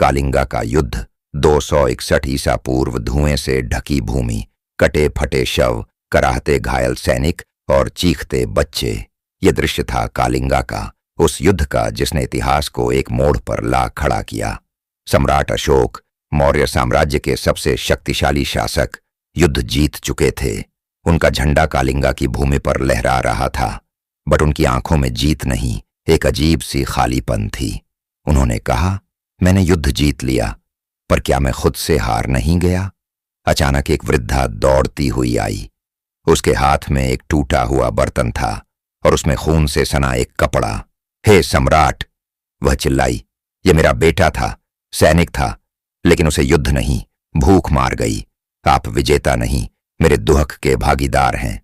कालिंगा का युद्ध, 261 ईसा पूर्व, धुएं से ढकी भूमि, कटे फटे शव, कराहते घायल सैनिक और चीखते बच्चे। ये दृश्य था कालिंगा का, उस युद्ध का जिसने इतिहास को एक मोड़ पर ला खड़ा किया। सम्राट अशोक, मौर्य साम्राज्य के सबसे शक्तिशाली शासक, युद्ध जीत चुके थे। उनका झंडा कालिंगा की भूमि पर लहरा रहा था, बट उनकी आंखों में जीत नहीं, एक अजीब सी खालीपन थी। उन्होंने कहा, मैंने युद्ध जीत लिया, पर क्या मैं खुद से हार नहीं गया? अचानक एक वृद्धा दौड़ती हुई आई। उसके हाथ में एक टूटा हुआ बर्तन था और उसमें खून से सना एक कपड़ा। हे सम्राट, वह चिल्लाई, यह मेरा बेटा था, सैनिक था, लेकिन उसे युद्ध नहीं, भूख मार गई। आप विजेता नहीं, मेरे दुहक के भागीदार हैं।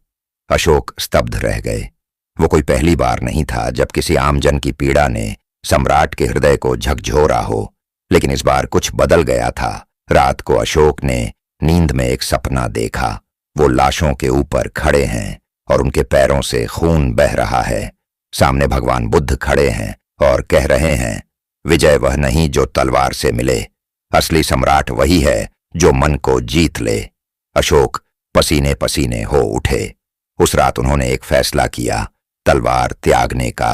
अशोक स्तब्ध रह गए। वो कोई पहली बार नहीं था जब किसी आमजन की पीड़ा ने सम्राट के हृदय को झकझोरा हो, लेकिन इस बार कुछ बदल गया था। रात को अशोक ने नींद में एक सपना देखा। वो लाशों के ऊपर खड़े हैं और उनके पैरों से खून बह रहा है। सामने भगवान बुद्ध खड़े हैं और कह रहे हैं, विजय वह नहीं जो तलवार से मिले, असली सम्राट वही है जो मन को जीत ले। अशोक पसीने पसीने हो उठे। उस रात उन्होंने एक फैसला किया, तलवार त्यागने का।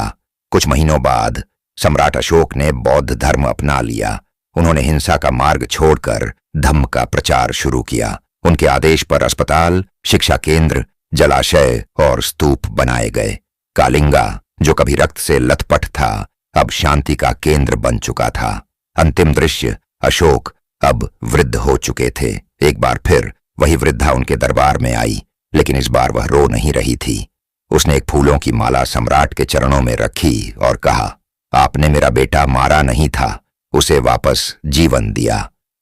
कुछ महीनों बाद सम्राट अशोक ने बौद्ध धर्म अपना लिया। उन्होंने हिंसा का मार्ग छोड़कर धम्म का प्रचार शुरू किया। उनके आदेश पर अस्पताल, शिक्षा केंद्र, जलाशय और स्तूप बनाए गए। कालिंगा, जो कभी रक्त से लथपथ था, अब शांति का केंद्र बन चुका था। अंतिम दृश्य, अशोक अब वृद्ध हो चुके थे। एक बार फिर वही वृद्धा उनके दरबार में आई, लेकिन इस बार वह रो नहीं रही थी। उसने एक फूलों की माला सम्राट के चरणों में रखी और कहा, आपने मेरा बेटा मारा नहीं था, उसे वापस जीवन दिया,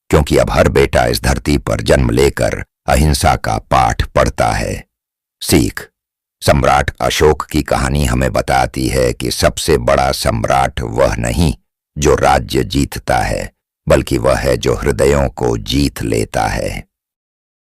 क्योंकि अब हर बेटा इस धरती पर जन्म लेकर अहिंसा का पाठ पढ़ता है। सीख, सम्राट अशोक की कहानी हमें बताती है कि सबसे बड़ा सम्राट वह नहीं जो राज्य जीतता है, बल्कि वह है जो हृदयों को जीत लेता है।